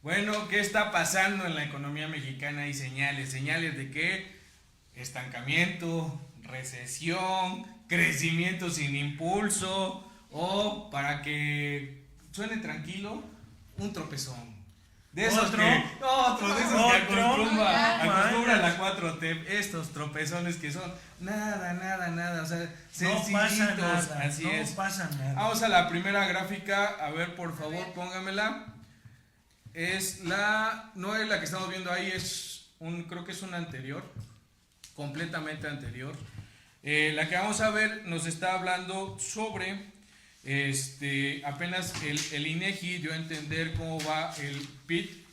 Bueno, ¿qué está pasando en la economía mexicana? Hay señales de que estancamiento, recesión, crecimiento sin impulso o para que suene tranquilo, un tropezón. De esos Otro, que, otro, de esos que acostumbra la manches. 4T, estos tropezones que son nada, o sea, No sencillitos, pasa nada, así no es. pasa nada. Vamos a la primera gráfica, a ver por favor, póngamela. No es la que estamos viendo ahí, creo que es una anterior, completamente anterior. La que vamos a ver nos está hablando sobre, apenas el INEGI dio a entender cómo va el PIB.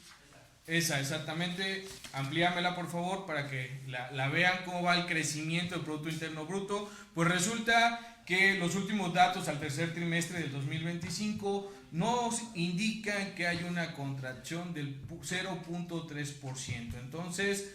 Esa, exactamente, amplíamela por favor para que la vean cómo va el crecimiento del Producto Interno Bruto. Pues resulta que los últimos datos al tercer trimestre del 2025 nos indican que hay una contracción del 0.3%. Entonces,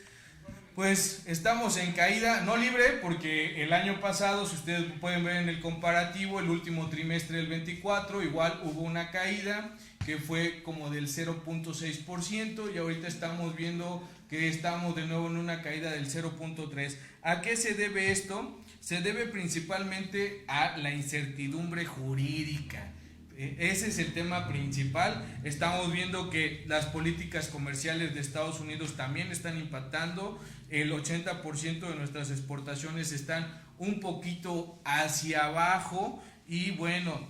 pues estamos en caída, no libre, porque el año pasado, si ustedes pueden ver en el comparativo, el último trimestre del 24, igual hubo una caída que fue como del 0.6% y ahorita estamos viendo que estamos de nuevo en una caída del 0.3%. ¿A qué se debe esto? Se debe principalmente a la incertidumbre jurídica. Ese es el tema principal. Estamos viendo que las políticas comerciales de Estados Unidos también están impactando. El 80% de nuestras exportaciones están un poquito hacia abajo y bueno,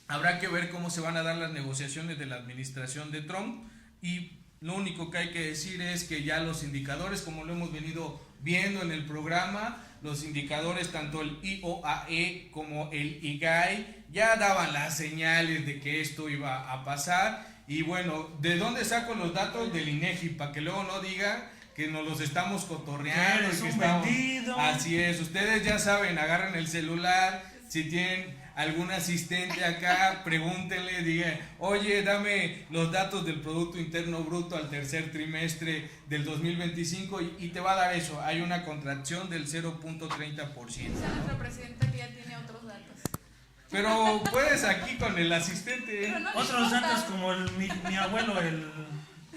habrá que ver cómo se van a dar las negociaciones de la administración de Trump y lo único que hay que decir es que ya los indicadores, como lo hemos venido viendo en el programa, los indicadores, tanto el IOAE como el IGAI, ya daban las señales de que esto iba a pasar. Y bueno, ¿de dónde saco los datos? Del INEGI, para que luego no digan que nos los estamos cotorreando. Eres que un estamos... vendido. Así es, ustedes ya saben, agarran el celular, si tienen algún asistente acá, pregúntenle, digan, oye, dame los datos del Producto Interno Bruto al tercer trimestre del 2025 y te va a dar eso, hay una contracción del 0.30%. Dice nuestra presidenta que ya tiene otros datos. Pero puedes aquí con el asistente. Pero no Otros importa. datos como mi abuelo,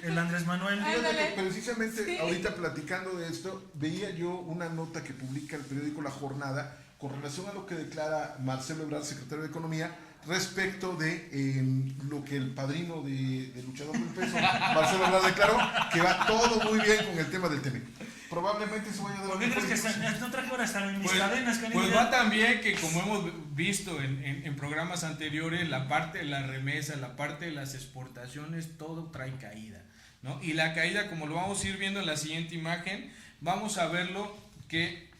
el Andrés Manuel. Ándale. Fíjate que precisamente Sí. ahorita platicando de esto, veía yo una nota que publica el periódico La Jornada con relación a lo que declara Marcelo Ebrard, secretario de Economía, respecto de lo que el padrino de Luchador del Peso, Marcelo Ebrard, declaró que va todo muy bien con el tema del TEMEC. Probablemente se vaya a dar ¿Por qué crees que no traje ahora están en mis cadenas, Pues canilla? va también que como hemos visto en programas anteriores, la parte de la remesa, la parte de las exportaciones, todo trae caída, ¿no? Y la caída, como lo vamos a ir viendo en la siguiente imagen, vamos a verlo que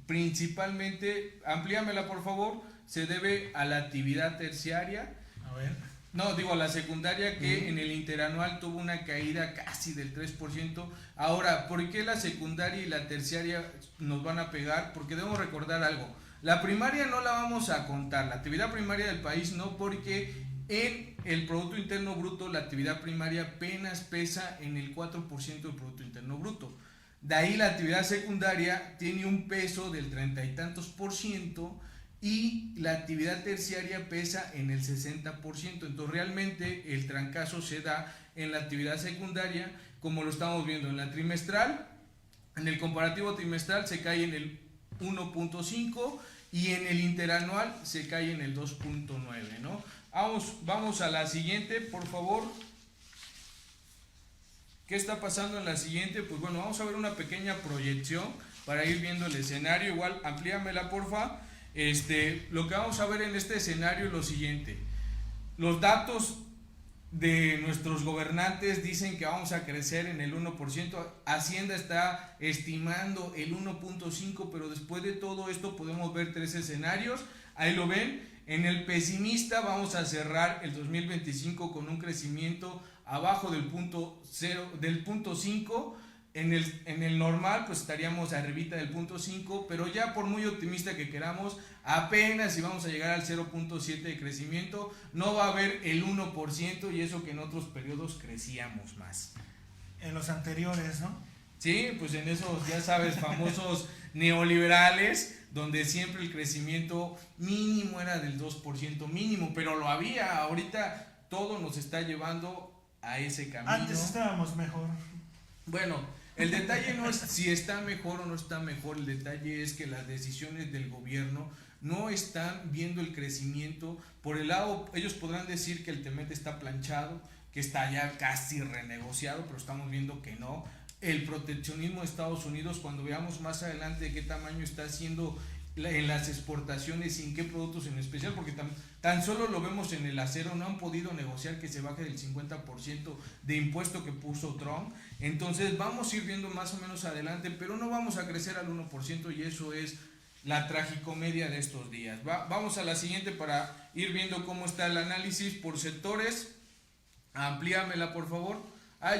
principalmente, amplíamela por favor, se debe a la actividad terciaria. A ver. No, digo, la secundaria que en el interanual tuvo una caída casi del 3%. Ahora, ¿por qué la secundaria y la terciaria nos van a pegar? Porque debemos recordar algo. La primaria no la vamos a contar, la actividad primaria del país no, porque en el Producto Interno Bruto la actividad primaria apenas pesa en el 4% del Producto Interno Bruto. De ahí la actividad secundaria tiene un peso del 30 y tantos por ciento y la actividad terciaria pesa en el 60%. Entonces realmente el trancazo se da en la actividad secundaria, como lo estamos viendo en la trimestral. En el comparativo trimestral se cae en el 1.5 y en el interanual se cae en el 2.9, ¿no? Vamos a la siguiente, por favor. ¿Qué está pasando en la siguiente? Pues bueno, vamos a ver una pequeña proyección para ir viendo el escenario. Igual, amplíamela, porfa. Lo que vamos a ver en este escenario es lo siguiente. Los datos de nuestros gobernantes dicen que vamos a crecer en el 1%. Hacienda está estimando el 1.5%, pero después de todo esto podemos ver tres escenarios. Ahí lo ven. En el pesimista vamos a cerrar el 2025 con un crecimiento abajo del punto 5. En el normal pues estaríamos arribita del punto 5, pero ya por muy optimista que queramos, apenas si vamos a llegar al 0.7 de crecimiento, no va a haber el 1% y eso que en otros periodos crecíamos más. En los anteriores, ¿no? Sí, pues en esos, ya sabes, famosos neoliberales, donde siempre el crecimiento mínimo era del 2% mínimo, pero lo había. Ahorita todo nos está llevando a ese camino. Antes estábamos mejor. Bueno, el detalle no es si está mejor o no está mejor, el detalle es que las decisiones del gobierno no están viendo el crecimiento. Por el lado, ellos podrán decir que el TEMEC está planchado, que está ya casi renegociado, pero estamos viendo que no. El proteccionismo de Estados Unidos, cuando veamos más adelante de qué tamaño está haciendo en las exportaciones y en qué productos en especial, porque tan solo lo vemos en el acero, no han podido negociar que se baje del 50% de impuesto que puso Trump. Entonces vamos a ir viendo más o menos adelante, pero no vamos a crecer al 1%, y eso es la tragicomedia de estos días. Vamos a la siguiente para ir viendo cómo está el análisis por sectores. Amplíamela, por favor.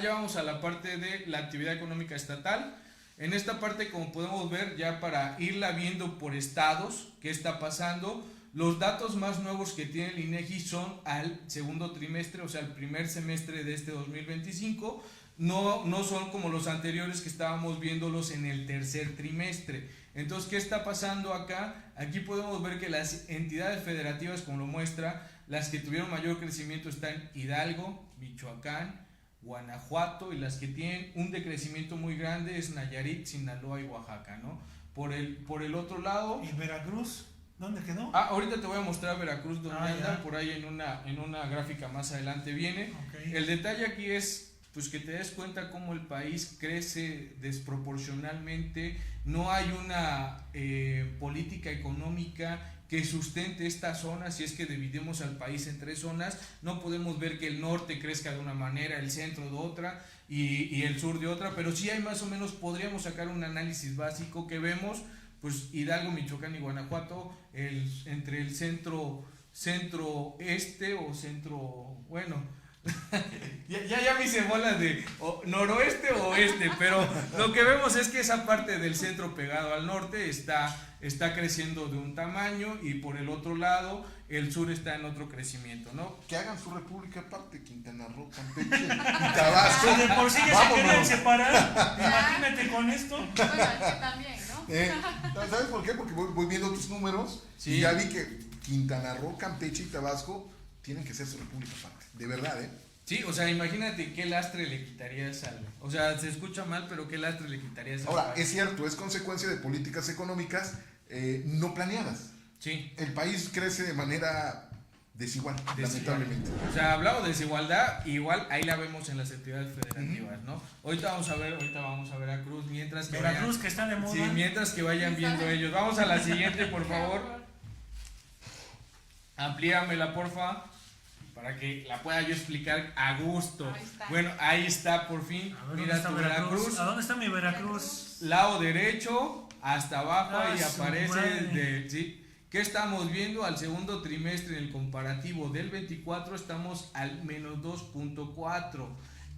Ya vamos a la parte de la actividad económica estatal. En esta parte, como podemos ver, ya para irla viendo por estados, qué está pasando, los datos más nuevos que tiene el INEGI son al segundo trimestre, o sea, el primer semestre de este 2025, no son como los anteriores que estábamos viéndolos en el tercer trimestre. Entonces, ¿qué está pasando acá? Aquí podemos ver que las entidades federativas, como lo muestra, las que tuvieron mayor crecimiento están Hidalgo, Michoacán, Guanajuato, y las que tienen un decrecimiento muy grande es Nayarit, Sinaloa y Oaxaca, ¿no? Por el otro lado... ¿Y Veracruz? ¿Dónde quedó? Ahorita te voy a mostrar Veracruz donde anda, ya. por ahí en una gráfica más adelante viene. Okay. El detalle aquí es pues que te des cuenta cómo el país crece desproporcionalmente, no hay una política económica que sustente estas zonas. Si es que dividimos al país en tres zonas, no podemos ver que el norte crezca de una manera, el centro de otra y el sur de otra, pero sí hay más o menos, podríamos sacar un análisis básico que vemos, pues Hidalgo, Michoacán y Guanajuato, entre el centro este o centro, bueno, ya me hice bolas de noroeste o oeste, pero lo que vemos es que esa parte del centro pegado al norte está creciendo de un tamaño, y por el otro lado el sur está en otro crecimiento, ¿no? Que hagan su república aparte, Quintana Roo, Campeche y Tabasco. Si de por sí ya se Vámonos. querían separar, imagínate con esto. Bueno, aquí también, ¿no? ¿Sabes por qué? Porque voy viendo tus números Sí. y ya vi que Quintana Roo, Campeche y Tabasco tienen que ser su república aparte. De verdad, ¿eh? Sí, o sea, imagínate qué lastre le quitarías al... O sea, se escucha mal, pero qué lastre le quitarías al Ahora, país. es cierto, es consecuencia de políticas económicas no planeadas. Sí. El país crece de manera desigual, lamentablemente. O sea, hablado de desigualdad, igual ahí la vemos en las entidades federativas, ¿no? Ahorita vamos a ver a Cruz, mientras que Veracruz, que está de moda. Sí, mientras que vayan viendo ellos. Vamos a la siguiente, por favor. Amplíamela, porfa, para que la pueda yo explicar a gusto. Ahí está. Bueno, ahí está, por fin. A ver, ¿dónde Mira está tu Veracruz? Veracruz. ¿A dónde está mi Veracruz? Lado derecho, hasta abajo, Ah, y su aparece madre. ¿sí? ¿Qué estamos viendo? Al segundo trimestre, en el comparativo del 24, estamos al menos 2.4.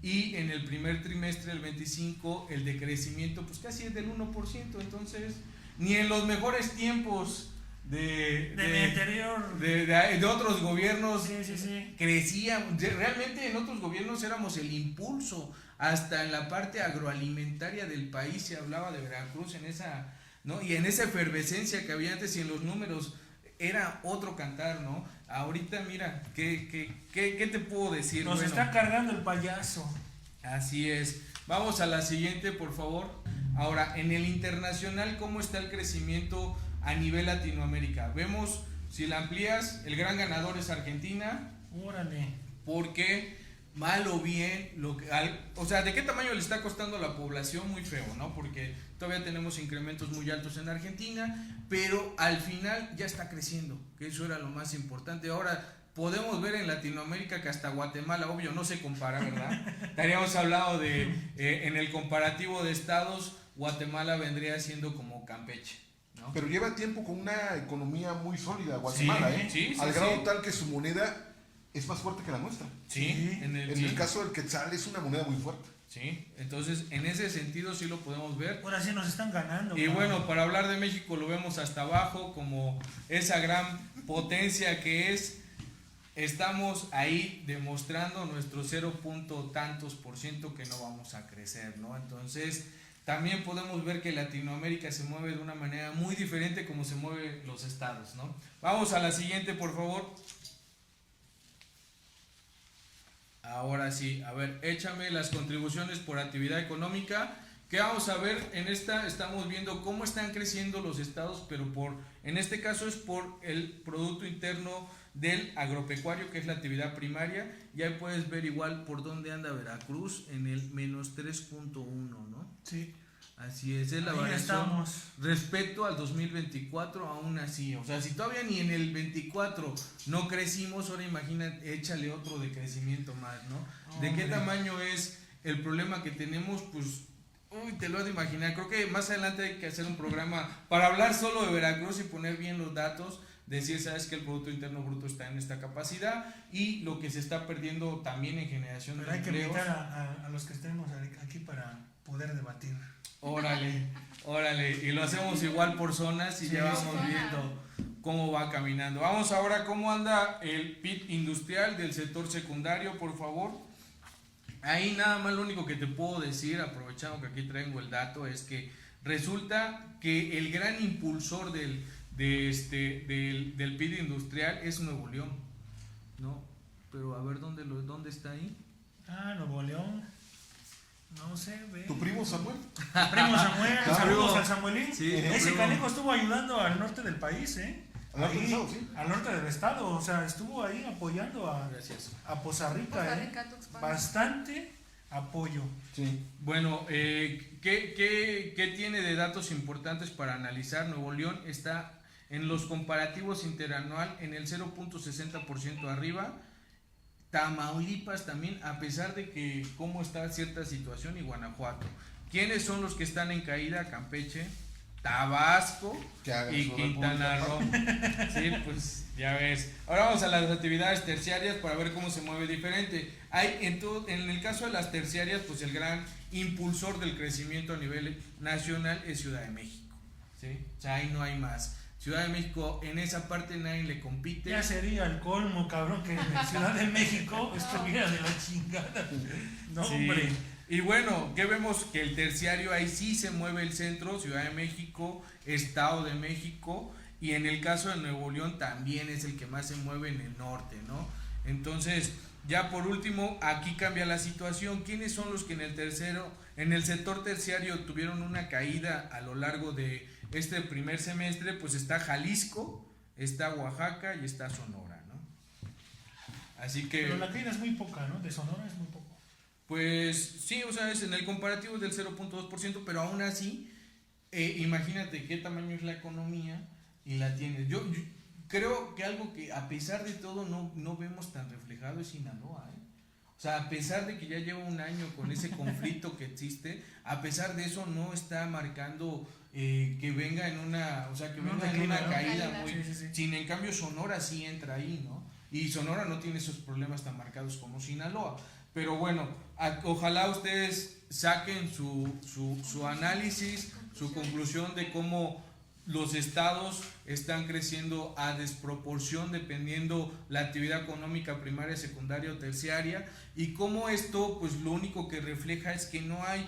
Y en el primer trimestre del 25, el decrecimiento pues casi es del 1%. Entonces, ni en los mejores tiempos De mi interior. de otros gobiernos Sí. crecían. Realmente en otros gobiernos éramos el impulso. Hasta en la parte agroalimentaria del país se hablaba de Veracruz en esa, ¿no? Y en esa efervescencia que había antes, y en los números era otro cantar, ¿no? Ahorita mira, ¿qué te puedo decir? Nos Bueno, está cargando el payaso. así es. Vamos a la siguiente, por favor. Ahora, en el internacional, ¿cómo está el crecimiento a nivel Latinoamérica? Vemos, si la amplías, el gran ganador es Argentina, Órale. porque mal o bien, o sea, ¿de qué tamaño le está costando a la población? Muy feo, ¿no? Porque todavía tenemos incrementos muy altos en Argentina, pero al final ya está creciendo, que eso era lo más importante. Ahora podemos ver en Latinoamérica que hasta Guatemala, obvio, no se compara, ¿verdad? Estaríamos hablando de, en el comparativo de estados, Guatemala vendría siendo como Campeche, ¿no? Pero lleva tiempo con una economía muy sólida, Guatemala, Sí, al grado sí. tal que su moneda es más fuerte que la nuestra. Sí, En sí. el caso del quetzal es una moneda muy fuerte. Sí, entonces en ese sentido sí lo podemos ver. Ahora sí nos están ganando. Y cabrón. bueno, para hablar de México lo vemos hasta abajo como esa gran potencia que es. Estamos ahí demostrando nuestro 0 punto tantos % que no vamos a crecer, ¿no? Entonces también podemos ver que Latinoamérica se mueve de una manera muy diferente como se mueven los estados, ¿no? Vamos a la siguiente, por favor. Ahora sí, a ver, échame las contribuciones por actividad económica. ¿Qué vamos a ver? En esta estamos viendo cómo están creciendo los estados, pero en este caso es por el Producto Interno del agropecuario, que es la actividad primaria. Y ahí puedes ver igual por dónde anda Veracruz en el menos 3.1, ¿no? Sí. Así es la Ahí variación estamos. respecto al 2024, aún así. O sea, si todavía ni en el 24 no crecimos, ahora imagina, échale otro de crecimiento más, ¿no? ¿De qué tamaño es el problema que tenemos? Pues, uy, te lo has de imaginar. Creo que más adelante hay que hacer un programa para hablar solo de Veracruz y poner bien los datos. Decir, sabes que el Producto Interno Bruto está en esta capacidad y lo que se está perdiendo también en generación Pero de hay que empleos. invitar a los que estemos aquí para poder debatir. Órale, y lo hacemos igual por zonas y Sí, ya vamos zona. viendo cómo va caminando. Vamos ahora, ¿cómo anda el PIB industrial del sector secundario, por favor? Ahí nada más lo único que te puedo decir, aprovechando que aquí traigo el dato, es que resulta que el gran impulsor del PIB industrial es Nuevo León, ¿no? Pero a ver dónde está ahí. Nuevo León. No sé, ve. ¿Tu primo Samuel? Primo Samuel, saludos primo. al Samuelín. Sí, Ese primo. canijo estuvo ayudando al norte del país, ¿eh? Al norte del Ahí, estado, sí. al norte del estado, o sea, estuvo ahí apoyando Gracias. a Poza Rica, Costa ¿eh? Rica, Tuxpan. Bastante apoyo. Sí. Bueno, ¿qué tiene de datos importantes para analizar? Nuevo León está en los comparativos interanual en el 0.60% arriba. Tamaulipas también, a pesar de que cómo está cierta situación, y Guanajuato. ¿Quiénes son los que están en caída? Campeche, Tabasco Que hagan y su Quintana república. Roo. Sí, pues ya ves. Ahora vamos a las actividades terciarias para ver cómo se mueve diferente. Hay en el caso de las terciarias, pues el gran impulsor del crecimiento a nivel nacional es Ciudad de México. ¿Sí? O sea, ahí no hay más. Ciudad de México, en esa parte nadie le compite. Ya sería el colmo, cabrón, que en Ciudad de México estuviera de la chingada. No, Sí. hombre. Y bueno, ¿qué vemos? Que el terciario ahí sí se mueve el centro, Ciudad de México, Estado de México, y en el caso de Nuevo León también es el que más se mueve en el norte, ¿no? Entonces, ya por último, aquí cambia la situación. ¿Quiénes son los que en el sector terciario tuvieron una caída a lo largo de este primer semestre? Pues está Jalisco, está Oaxaca y está Sonora, ¿no? Así que... Pero la caída es muy poca, ¿no? De Sonora es muy poco. Pues sí, o sea, en el comparativo es del 0.2%, pero aún así, imagínate qué tamaño es la economía y la tienes. Yo creo que algo que a pesar de todo no vemos tan reflejado es Sinaloa, ¿eh? O sea, a pesar de que ya lleva un año con ese conflicto que existe, a pesar de eso no está marcando que venga en una, o sea, que No, venga en una declive, ¿no? caída muy... Sí. Sin en cambio Sonora sí entra ahí, ¿no? Y Sonora no tiene esos problemas tan marcados como Sinaloa. Pero bueno, ojalá ustedes saquen su análisis, su conclusión de cómo los estados están creciendo a desproporción dependiendo la actividad económica primaria, secundaria o terciaria, y cómo esto pues lo único que refleja es que no hay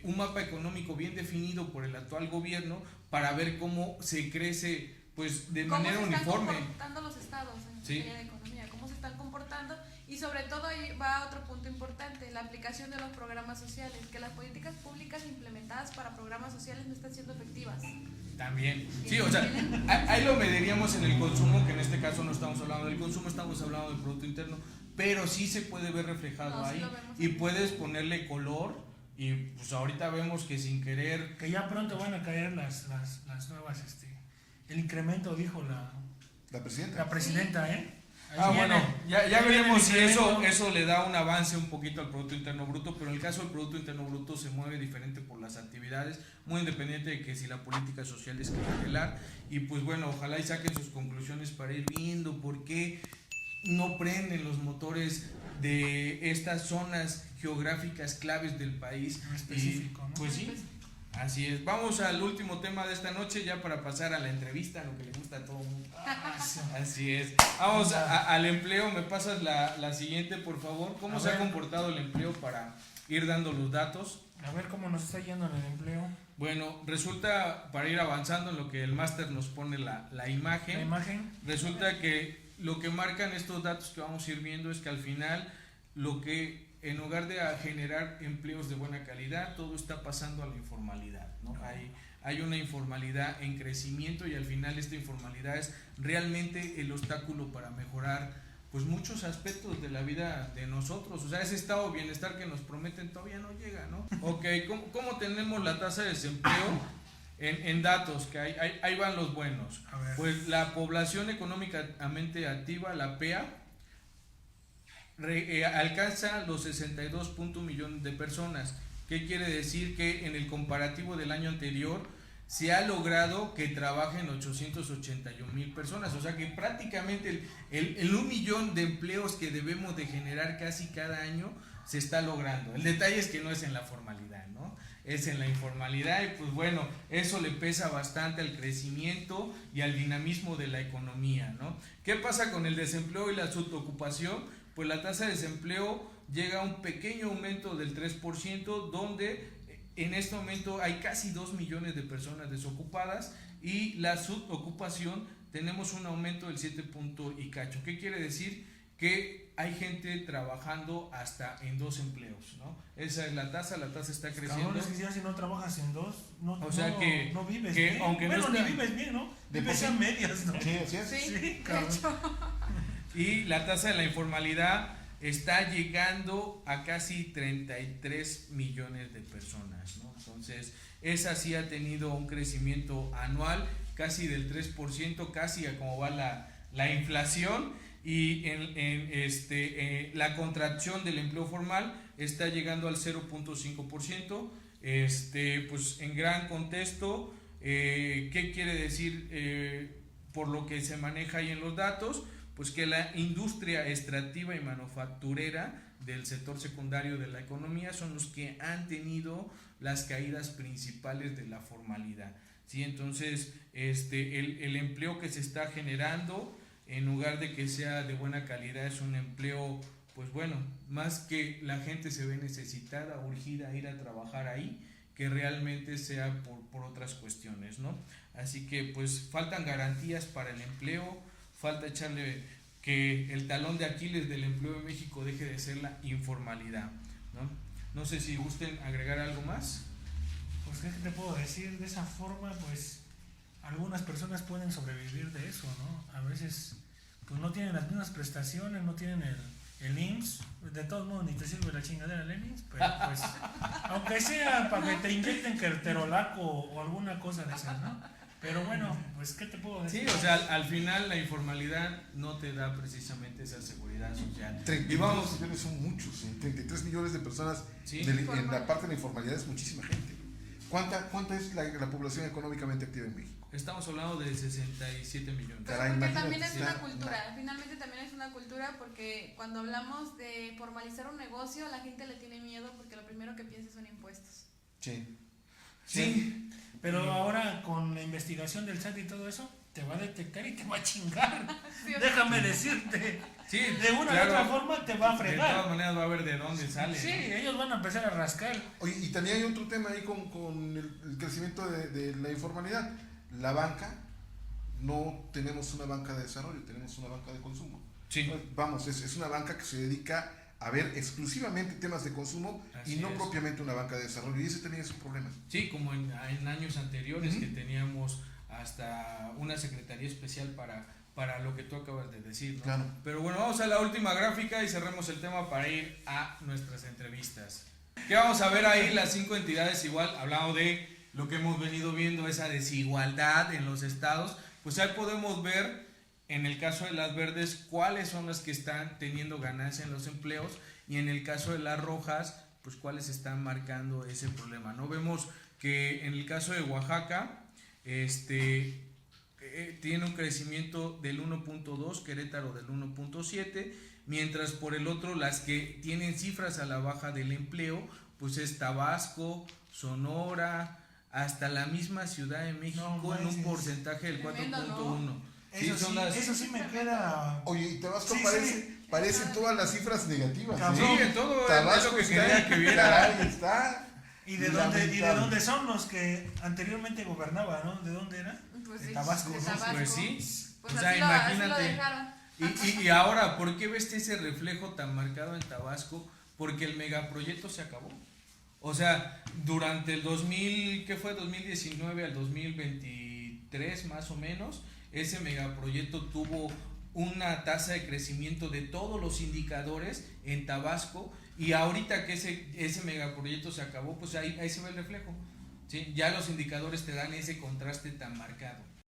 un mapa económico bien definido por el actual gobierno para ver cómo se crece pues de manera uniforme. ¿Cómo se están comportando los estados en Sí. materia de economía? ¿Cómo se están comportando? Y sobre todo ahí va otro punto importante, la aplicación de los programas sociales, que las políticas públicas implementadas para programas sociales no están siendo efectivas. También, sí, o sea, ahí lo mediríamos en el consumo, que en este caso no estamos hablando del consumo, estamos hablando del Producto Interno, pero sí se puede ver reflejado No, sí ahí lo vemos. y puedes ponerle color y pues ahorita vemos que sin querer, Que ya pronto van a caer las nuevas, el incremento, dijo La presidenta. la presidenta, ¿eh? Ahí bueno, viene- ya ahí viene veremos el si incremento. eso le da un avance un poquito al Producto Interno Bruto, pero en el caso del Producto Interno Bruto se mueve diferente por las actividades, muy independiente de que si la política social es clientelar, y pues bueno, ojalá y saquen sus conclusiones para ir viendo por qué no prenden los motores de estas zonas geográficas claves del país. En específico, ¿no? Pues sí, así es. Vamos al último tema de esta noche ya para pasar a la entrevista, lo que le gusta a todo el mundo. Así es. Vamos al empleo. ¿Me pasas la siguiente, por favor? ¿Cómo A se ha ver. comportado el empleo para ir dando los datos? A ver cómo nos está yendo en el empleo. Bueno, resulta, para ir avanzando en lo que el máster nos pone la imagen, La imagen. resulta que lo que marcan estos datos que vamos a ir viendo es que al final lo que en lugar de generar empleos de buena calidad, todo está pasando a la informalidad, ¿no? Hay una informalidad en crecimiento y al final esta informalidad es realmente el obstáculo para mejorar pues muchos aspectos de la vida de nosotros. O sea, ese estado de bienestar que nos prometen todavía no llega, ¿no? Ok, ¿cómo tenemos la tasa de desempleo? En datos, que ahí van los buenos. Pues la población económicamente activa, la PEA, alcanza los 62 millones de personas. ¿Qué quiere decir? Que en el comparativo del año anterior se ha logrado que trabajen 881,000 personas, o sea que prácticamente el 1 millón de empleos que debemos de generar casi cada año se está logrando. El detalle es que no es en la formalidad, ¿no? Es en la informalidad y pues bueno, eso le pesa bastante al crecimiento y al dinamismo de la economía, ¿no? ¿Qué pasa con el desempleo y la subocupación? Pues la tasa de desempleo llega a un pequeño aumento del 3%, donde en este momento hay casi 2 millones de personas desocupadas y la subocupación tenemos un aumento del 7 y cacho. ¿Qué quiere decir? Que hay gente trabajando hasta en 2 empleos, ¿no? Esa es la tasa está creciendo. Cabrón, es que ya si no trabajas en 2, o sea no vives que bien. Aunque bueno, no está, ni vives bien, ¿no? De Vives a medias, ¿no? Sí, así es. Sí, cabrón. de hecho. Y la tasa de la informalidad está llegando a casi 33 millones de personas, ¿no? Entonces, esa sí ha tenido un crecimiento anual casi del 3%, casi a como va la inflación, y la contracción del empleo formal está llegando al 0.5%, pues en gran contexto, ¿qué quiere decir por lo que se maneja ahí en los datos? Pues que la industria extractiva y manufacturera del sector secundario de la economía son los que han tenido las caídas principales de la formalidad, ¿sí? Entonces, el empleo que se está generando, en lugar de que sea de buena calidad, es un empleo, pues bueno, más que la gente se ve necesitada, urgida a ir a trabajar ahí, que realmente sea por otras cuestiones, ¿no? Así que pues faltan garantías para el empleo, falta echarle que el talón de Aquiles del empleo en México deje de ser la informalidad, ¿no? No sé si gusten agregar algo más. Pues, ¿qué te puedo decir? De esa forma, pues, algunas personas pueden sobrevivir de eso, ¿no? A veces, pues, no tienen las mismas prestaciones, no tienen el IMSS, de todos modos ni te sirve la chingadera del IMSS, pero pues, aunque sea para que te inyecten keterolaco o alguna cosa de esas, ¿no? Pero bueno, pues, ¿qué te puedo decir? Sí, o sea, al final la informalidad no te da precisamente esa seguridad social. 33 Y vamos, millones son muchos, 33 millones de personas sí, en la parte de la informalidad es muchísima gente. ¿Cuánta es la población económicamente activa en México? estamos hablando de 67 millones. Caray, Porque imagínate, también es sí. una cultura, finalmente también es una cultura, porque cuando hablamos de formalizar un negocio, la gente le tiene miedo porque lo primero que piensa son impuestos. Sí. Sí, pero ahora con la investigación del SAT y todo eso, te va a detectar y te va a chingar. Sí, Déjame decirte. Sí, De una claro, u otra forma te va a de fregar. todas maneras va a ver de dónde sale. Sí, ¿no? ellos van a empezar a rascar. Oye, y también hay otro tema ahí con el crecimiento de la informalidad. La banca, no tenemos una banca de desarrollo, tenemos una banca de consumo. Sí. Vamos, es una banca que se dedica a ver exclusivamente temas de consumo Así y no es. propiamente una banca de desarrollo, y ese también es un problema. Sí, como en años anteriores Ujú. que teníamos hasta una secretaría especial para lo que tú acabas de decir, ¿no? Claro. Pero bueno, vamos a la última gráfica y cerremos el tema para ir a nuestras entrevistas. ¿Qué vamos a ver ahí? Las 5 entidades, igual, hablando de lo que hemos venido viendo, esa desigualdad en los estados, pues ahí podemos ver, en el caso de las verdes, cuáles son las que están teniendo ganancia en los empleos, y en el caso de las rojas, pues cuáles están marcando ese problema, ¿no? Vemos que en el caso de Oaxaca, tiene un crecimiento del 1.2, Querétaro del 1.7, mientras por el otro las que tienen cifras a la baja del empleo, pues es Tabasco, Sonora, hasta la misma Ciudad de México, No, en un manches. porcentaje del Tremendo, 4.1. Eso, son sí, las- eso sí me queda. Oye, y Tabasco Sí, parecen todas las cifras negativas. Sí, Cabrón. en todo es Tabasco lo que está, quería que viera. caray, está. ¿Y de dónde son los que anteriormente gobernaban, no? ¿De dónde era? Pues De sí, Tabasco, de ¿no? Tabasco. Pues sí, Pues o sea, así lo imagínate. dejaron. Y ahora, ¿por qué ves ese reflejo tan marcado en Tabasco? Porque el megaproyecto se acabó. O sea, durante el 2000, ¿qué fue? 2019 al 2023 más o menos, ese megaproyecto tuvo una tasa de crecimiento de todos los indicadores en Tabasco, y ahorita que ese megaproyecto se acabó, pues ahí se ve el reflejo, ¿sí? Ya los indicadores te dan ese contraste tan marcado.